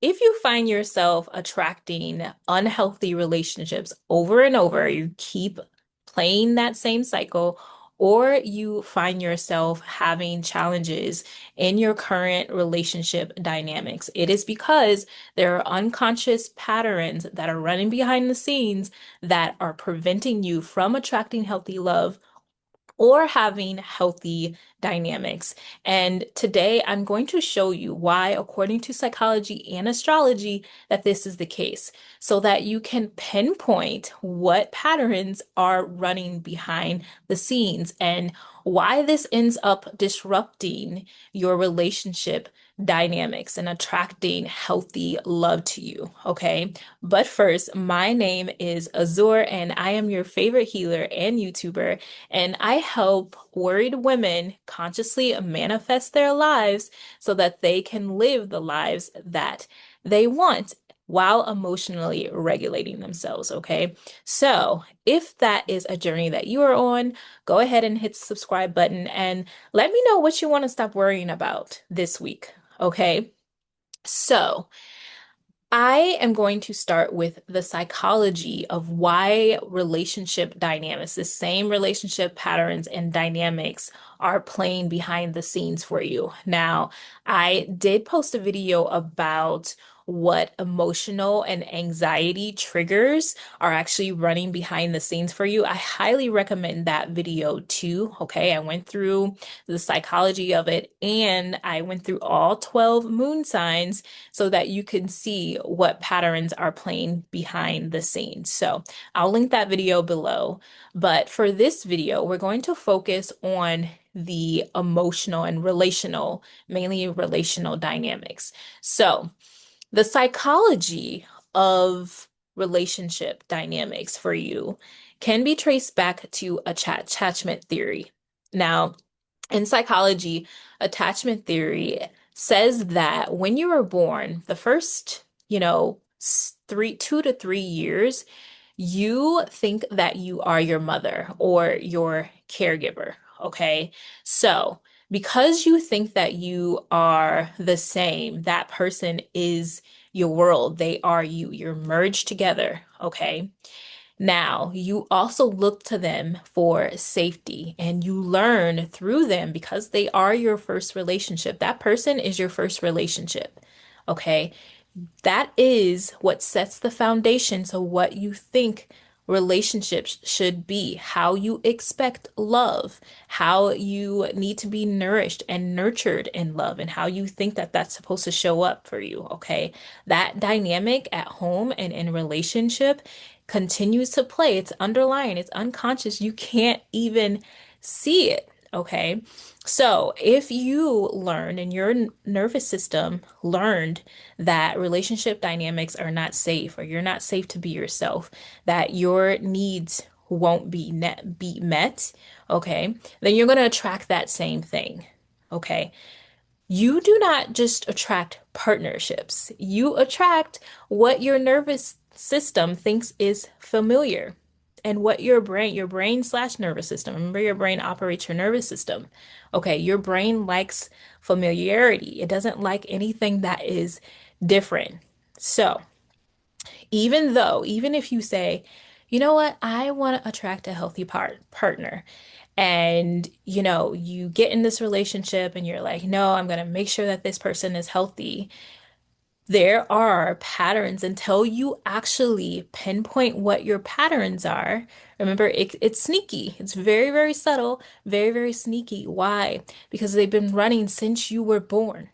If you find yourself attracting unhealthy relationships over and over, you keep playing that same cycle, or you find yourself having challenges in your current relationship dynamics, it is because there are unconscious patterns that are running behind the scenes that are preventing you from attracting healthy love or having healthy dynamics. And today I'm going to show you why, according to psychology and astrology, that this is the case, so that you can pinpoint what patterns are running behind the scenes and why this ends up disrupting your relationship dynamics and attracting healthy love to you. Okay. But first, my name is Azur, and I am your favorite healer and YouTuber. And I help worried women consciously manifest their lives so that they can live the lives that they want while emotionally regulating themselves. Okay. So if that is a journey that you are on, go ahead and hit the subscribe button and let me know what you want to stop worrying about this week. Okay. So, I am going to start with the psychology of why relationship dynamics, the same relationship patterns and dynamics, are playing behind the scenes for you. Now, I did post a video about what emotional and anxiety triggers are actually running behind the scenes for you. I highly recommend that video too. Okay, I went through the psychology of it and I went through all 12 moon signs so that you can see what patterns are playing behind the scenes. So I'll link that video below. But for this video, we're going to focus on the emotional and relational, mainly relational dynamics. So the psychology of relationship dynamics for you can be traced back to attachment theory. Now, in psychology, attachment theory says that when you were born, the first, 2 to 3 years, you think that you are your mother or your caregiver. Okay. So, because you think that you are the same, that person is your world. They are you. You're merged together. Okay. Now, you also look to them for safety and you learn through them because they are your first relationship. That person is your first relationship. Okay. That is what sets the foundation to what you think relationships should be, how you expect love, how you need to be nourished and nurtured in love, and how you think that that's supposed to show up for you. Okay. That dynamic at home and in relationship continues to play. It's underlying, it's unconscious. You can't even see it. Okay. So if you learn and your nervous system learned that relationship dynamics are not safe or you're not safe to be yourself, that your needs won't be met, okay, then you're going to attract that same thing. Okay. You do not just attract partnerships. You attract what your nervous system thinks is familiar and what your brain slash nervous system, remember your brain operates your nervous system. Okay, your brain likes familiarity. It doesn't like anything that is different. So, even if you say, you know what, I want to attract a healthy partner, and you get in this relationship and you're like, no, I'm going to make sure that this person is healthy. There are patterns until you actually pinpoint what your patterns are. Remember, it's sneaky. It's very, very subtle, very, very sneaky. Why? Because they've been running since you were born,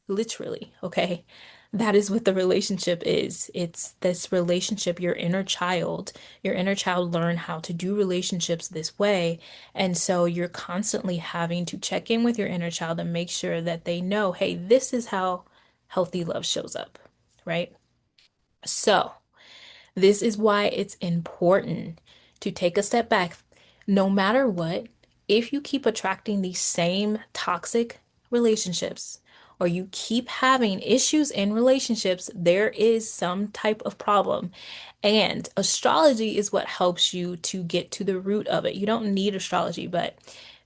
literally. Okay. That is what the relationship is. It's this relationship, your inner child learned how to do relationships this way. And so you're constantly having to check in with your inner child and make sure that they know, hey, this is how healthy love shows up, right? So, this is why it's important to take a step back. No matter what, if you keep attracting these same toxic relationships or you keep having issues in relationships, there is some type of problem. And astrology is what helps you to get to the root of it. You don't need astrology, but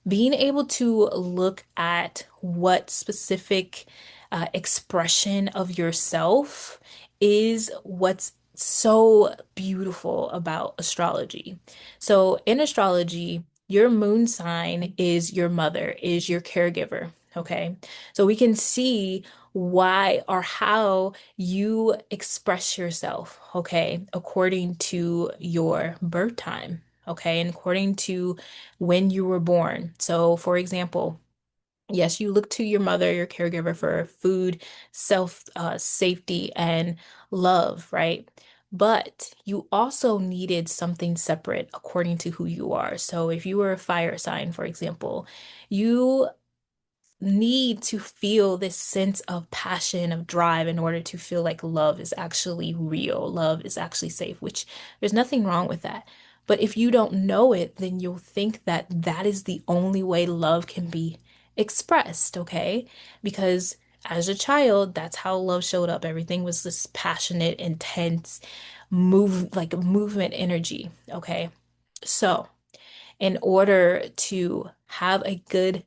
being able to look at what specific expression of yourself is what's so beautiful about astrology. So in astrology, your moon sign is your mother, is your caregiver. Okay. So we can see why or how you express yourself, okay, according to your birth time, okay, and according to when you were born. So, for example, yes, you look to your mother, your caregiver for food, safety, and love, right? But you also needed something separate according to who you are. So if you were a fire sign, for example, you need to feel this sense of passion, of drive in order to feel like love is actually real, love is actually safe, which there's nothing wrong with that. But if you don't know it, then you'll think that that is the only way love can be expressed, okay? Because as a child, that's how love showed up. Everything was this passionate, intense, like movement energy, okay? So, in order to have a good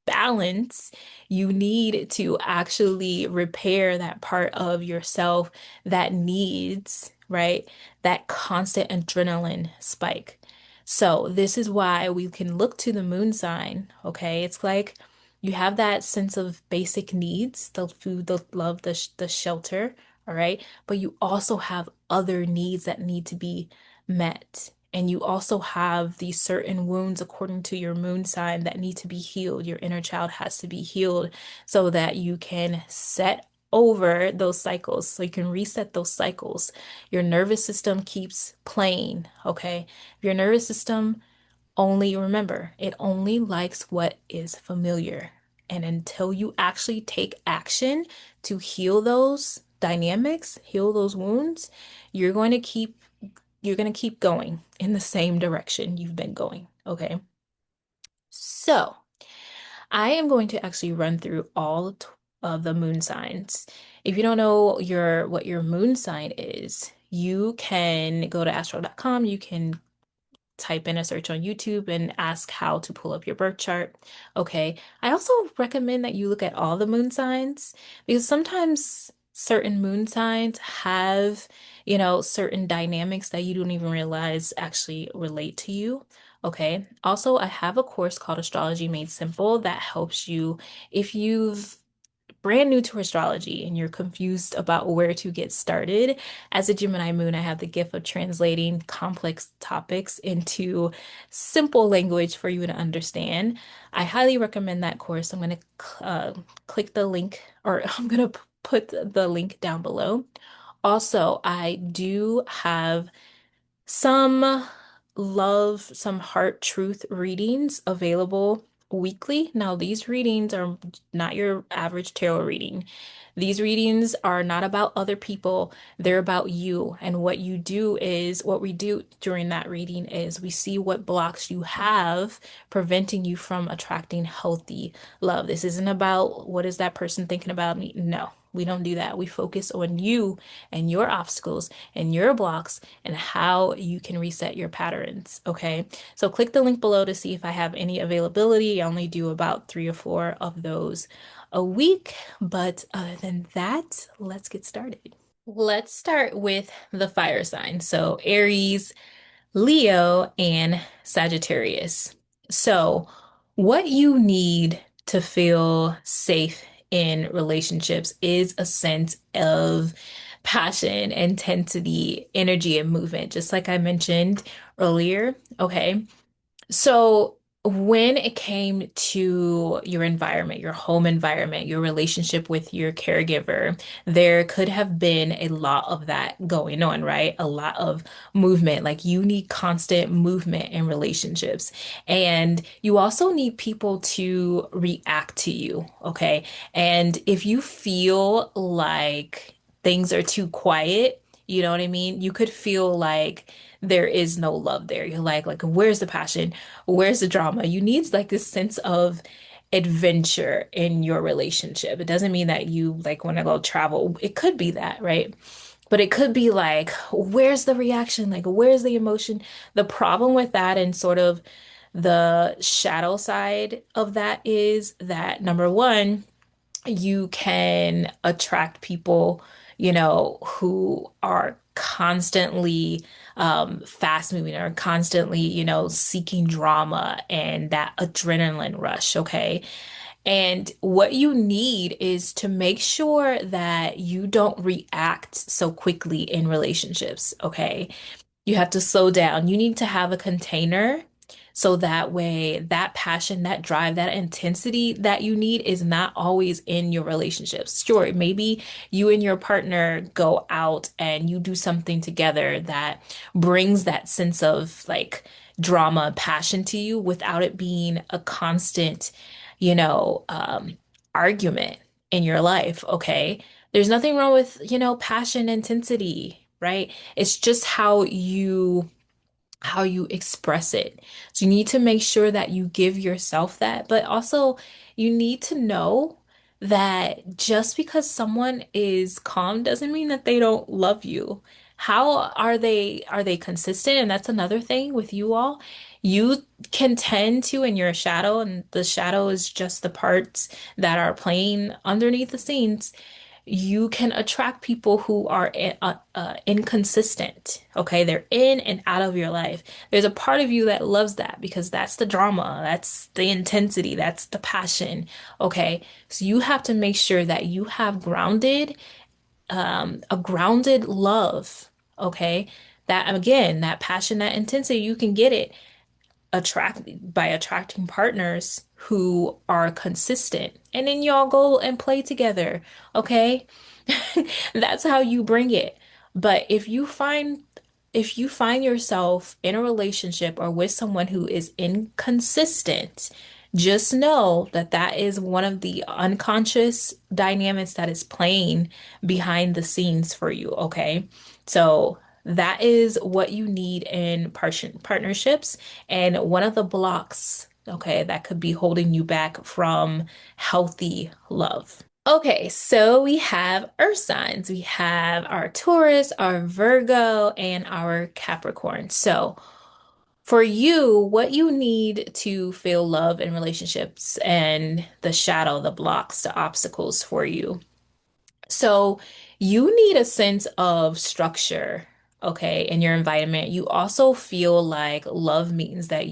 balance, you need to actually repair that part of yourself that needs, right, that constant adrenaline spike. So, this is why we can look to the moon sign, okay? It's like you have that sense of basic needs, the food, the love, the shelter, all right? But you also have other needs that need to be met. And you also have these certain wounds according to your moon sign that need to be healed. Your inner child has to be healed so that you can set over those cycles, so you can reset those cycles. Your nervous system keeps playing, okay? Your nervous system only, remember, it only likes what is familiar. And until you actually take action to heal those dynamics, heal those wounds, you're going to keep you're going to keep going in the same direction you've been going. Okay. So I am going to actually run through of the moon signs. If you don't know what your moon sign is, you can go to astro.com. You can type in a search on YouTube and ask how to pull up your birth chart. Okay. I also recommend that you look at all the moon signs because sometimes certain moon signs have, certain dynamics that you don't even realize actually relate to you. Okay. Also, I have a course called Astrology Made Simple that helps you if you've brand new to astrology and you're confused about where to get started. As a Gemini moon, I have the gift of translating complex topics into simple language for you to understand. I highly recommend that course. I'm going to click the link, or I'm going to put the link down below. Also, I do have some heart truth readings available weekly. Now, these readings are not your average tarot reading. These readings are not about other people, they're about you. And what we do during that reading is we see what blocks you have preventing you from attracting healthy love. This isn't about what is that person thinking about me. No, we don't do that. We focus on you and your obstacles and your blocks and how you can reset your patterns. Okay. So click the link below to see if I have any availability. I only do about 3 or 4 of those a week. But other than that, let's get started. Let's start with the fire signs. So Aries, Leo, and Sagittarius. So, what you need to feel safe in relationships is a sense of passion, intensity, energy, and movement, just like I mentioned earlier. Okay. So, when it came to your environment, your home environment, your relationship with your caregiver, there could have been a lot of that going on, right? A lot of movement. Like you need constant movement in relationships. And you also need people to react to you, okay? And if you feel like things are too quiet, you know what I mean? You could feel like there is no love there. You're like, where's the passion? Where's the drama? You need like this sense of adventure in your relationship. It doesn't mean that you like want to go travel. It could be that, right? But it could be like, where's the reaction? Like, where's the emotion? The problem with that and sort of the shadow side of that is that number one, You can attract people, who are constantly fast moving or constantly, seeking drama and that adrenaline rush, okay? And what you need is to make sure that you don't react so quickly in relationships, okay? You have to slow down. You need to have a container so that way that passion, that drive, that intensity that you need is not always in your relationships. Sure, maybe you and your partner go out and you do something together that brings that sense of like drama, passion to you without it being a constant, you know, um, argument in your life, okay? There's nothing wrong with, passion, intensity, right? It's just how you express it. So you need to make sure that you give yourself that, but also you need to know that just because someone is calm doesn't mean that they don't love you. How are they consistent? And that's another thing with you all. You can tend to in your shadow, and the shadow is just the parts that are playing underneath the scenes. You can attract people who are inconsistent. Okay, they're in and out of your life. There's a part of you that loves that because that's the drama, that's the intensity, that's the passion. Okay, so you have to make sure that you have a grounded love. Okay, that again, that passion, that intensity, you can get it by attracting partners who are consistent. And then y'all go and play together. Okay? That's how you bring it. But if you find yourself in a relationship or with someone who is inconsistent, just know that that is one of the unconscious dynamics that is playing behind the scenes for you, okay? So that is what you need in partnerships and one of the blocks, okay, that could be holding you back from healthy love. Okay, so we have Earth signs. We have our Taurus, our Virgo, and our Capricorn. So, for you, what you need to feel love in relationships and the shadow, the blocks, the obstacles for you. So you need a sense of structure, okay, in your environment. You also feel like love means that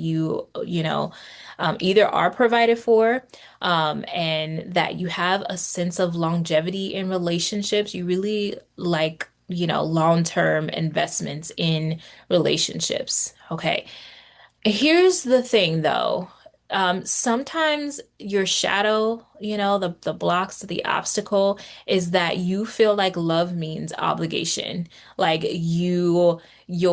either are provided for, and that you have a sense of longevity in relationships. You really like, long-term investments in relationships. Okay. Here's the thing though. Sometimes your shadow, the blocks, the obstacle is that you feel like love means obligation. Like you'll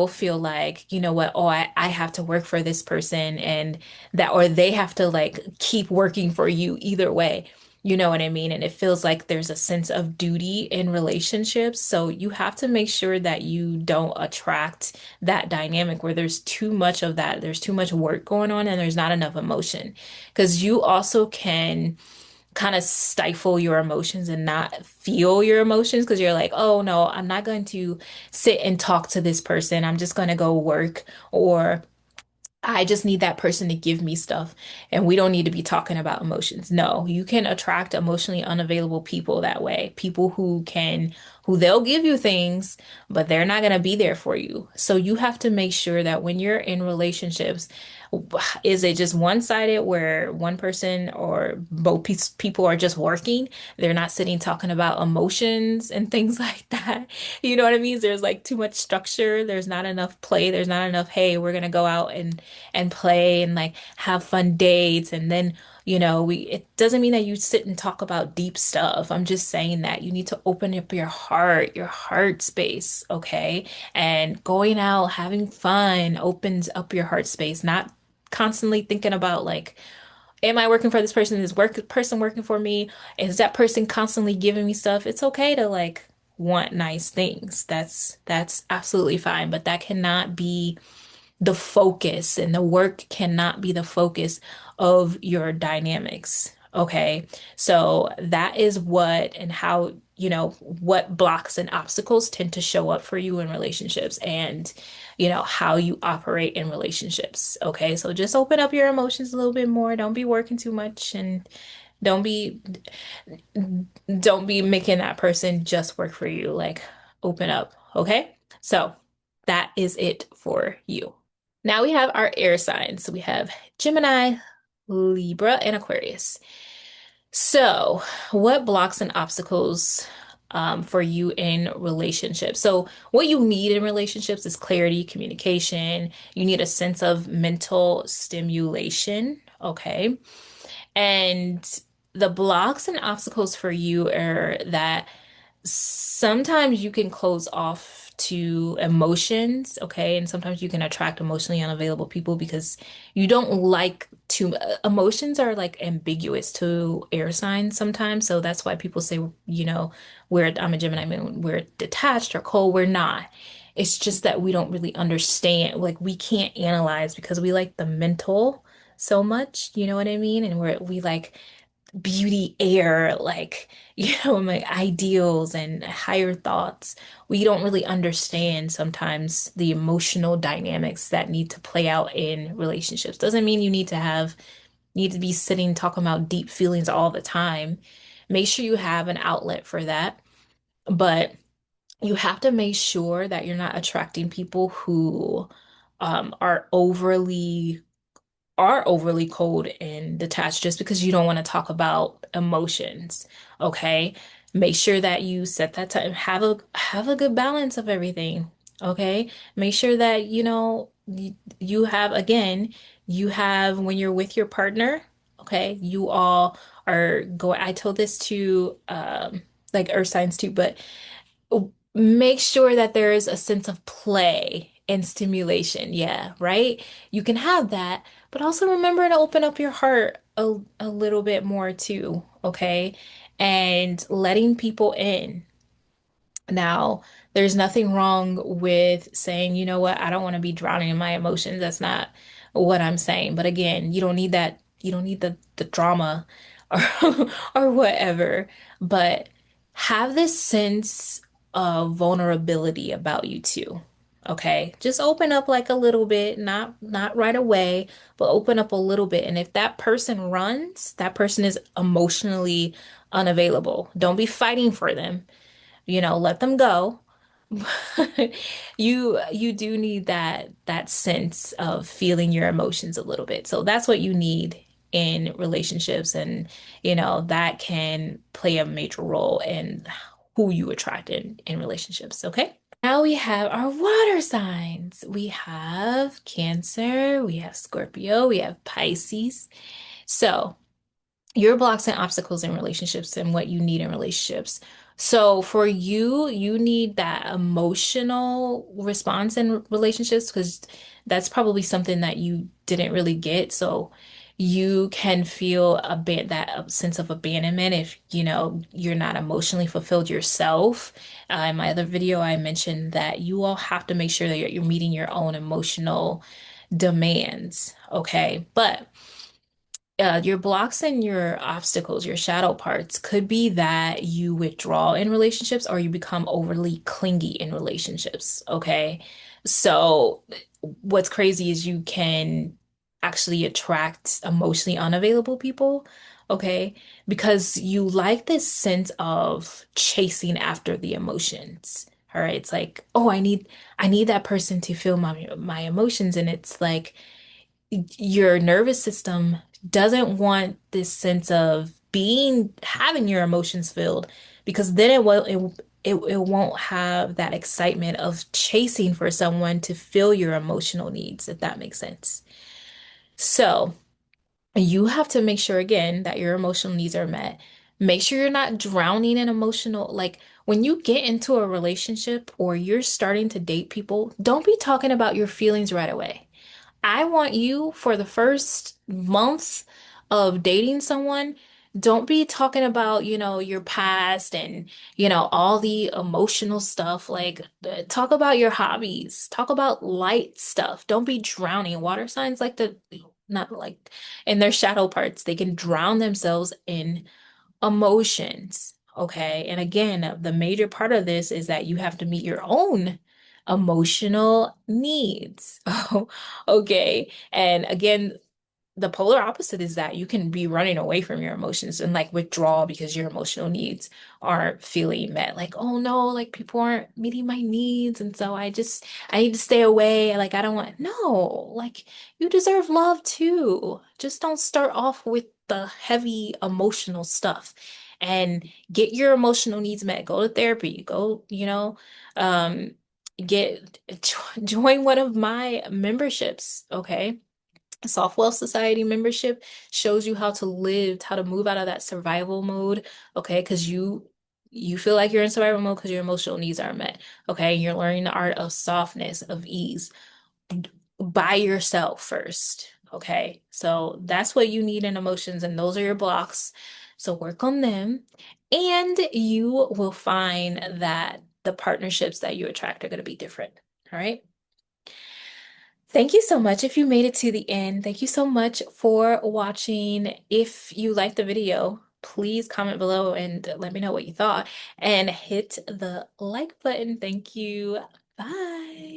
feel like, you know what, oh, I have to work for this person and that, or they have to like keep working for you either way. You know what I mean? And it feels like there's a sense of duty in relationships. So you have to make sure that you don't attract that dynamic where there's too much of that. There's too much work going on and there's not enough emotion. Because you also can kind of stifle your emotions and not feel your emotions because you're like, oh no, I'm not going to sit and talk to this person. I'm just going to go work, or I just need that person to give me stuff, and we don't need to be talking about emotions. No, you can attract emotionally unavailable people that way. People who they'll give you things, but they're not going to be there for you. So you have to make sure that when you're in relationships, is it just one-sided where one person or both people are just working? They're not sitting talking about emotions and things like that. You know what I mean? There's like too much structure. There's not enough play. There's not enough, hey, we're gonna go out and play and like have fun dates. And then, it doesn't mean that you sit and talk about deep stuff. I'm just saying that you need to open up your heart space, okay? And going out, having fun opens up your heart space, not constantly thinking about like, am I working for this person? Is person working for me? Is that person constantly giving me stuff? It's okay to like want nice things. That's absolutely fine, but that cannot be the focus, and the work cannot be the focus of your dynamics. Okay. So that is what and how, what blocks and obstacles tend to show up for you in relationships and, how you operate in relationships. Okay. So just open up your emotions a little bit more. Don't be working too much, and Don't be don't be making that person just work for you. Like, open up, okay? So that is it for you. Now we have our air signs. We have Gemini, Libra, and Aquarius. So, what blocks and obstacles for you in relationships? So, what you need in relationships is clarity, communication. You need a sense of mental stimulation, okay? And the blocks and obstacles for you are that sometimes you can close off to emotions, okay? And sometimes you can attract emotionally unavailable people because you don't like to, emotions are like ambiguous to air signs sometimes. So that's why people say, I'm a Gemini moon, we're detached or cold. We're not. It's just that we don't really understand, like we can't analyze because we like the mental so much, you know what I mean? And we like beauty air, like, my ideals and higher thoughts. We don't really understand sometimes the emotional dynamics that need to play out in relationships. Doesn't mean you need to be sitting talking about deep feelings all the time. Make sure you have an outlet for that, but you have to make sure that you're not attracting people who are overly cold and detached just because you don't want to talk about emotions. Okay. Make sure that you set that time. Have a good balance of everything. Okay. Make sure that, you have, again, you have when you're with your partner, okay, you all are going, I told this to like earth signs too, but make sure that there is a sense of play and stimulation. Yeah, right? You can have that, but also remember to open up your heart a little bit more too, okay? And letting people in. Now, there's nothing wrong with saying, you know what, I don't want to be drowning in my emotions. That's not what I'm saying. But again, you don't need that, you don't need the drama or or whatever. But have this sense of vulnerability about you too. Okay? Just open up like a little bit, not right away, but open up a little bit. And if that person runs, that person is emotionally unavailable. Don't be fighting for them, let them go. But you do need that sense of feeling your emotions a little bit. So that's what you need in relationships, and that can play a major role in who you attract in relationships, okay? Now we have our water signs. We have Cancer, we have Scorpio, we have Pisces. So your blocks and obstacles in relationships and what you need in relationships. So for you, you need that emotional response in relationships because that's probably something that you didn't really get. So you can feel a bit that sense of abandonment if you're not emotionally fulfilled yourself. In my other video, I mentioned that you all have to make sure that you're meeting your own emotional demands. Okay, but your blocks and your obstacles, your shadow parts could be that you withdraw in relationships or you become overly clingy in relationships. Okay. So what's crazy is you can actually attract emotionally unavailable people. Okay. Because you like this sense of chasing after the emotions. All right. It's like, oh, I need that person to feel my emotions. And it's like, your nervous system doesn't want this sense of having your emotions filled because then it won't have that excitement of chasing for someone to fill your emotional needs, if that makes sense. So you have to make sure again that your emotional needs are met. Make sure you're not drowning in emotional, like when you get into a relationship or you're starting to date people, don't be talking about your feelings right away. I want you for the first month of dating someone, don't be talking about, your past and, all the emotional stuff. Like, talk about your hobbies, talk about light stuff. Don't be drowning. Water signs like not like, in their shadow parts, they can drown themselves in emotions. Okay. And again, the major part of this is that you have to meet your own emotional needs. Oh, okay. And again, the polar opposite is that you can be running away from your emotions and like withdraw because your emotional needs aren't feeling met. Like, oh no, like people aren't meeting my needs. And so I need to stay away. Like, I don't want, no, like you deserve love too. Just don't start off with the heavy emotional stuff and get your emotional needs met. Go to therapy, go, um, get, join one of my memberships, okay? Softwell Society membership shows you how to live, how to move out of that survival mode, okay? Because you feel like you're in survival mode because your emotional needs are met, okay? You're learning the art of softness, of ease by yourself first, okay? So that's what you need in emotions, and those are your blocks. So work on them, and you will find that the partnerships that you attract are going to be different, all right? Thank you so much if you made it to the end. Thank you so much for watching. If you liked the video, please comment below and let me know what you thought and hit the like button. Thank you. Bye.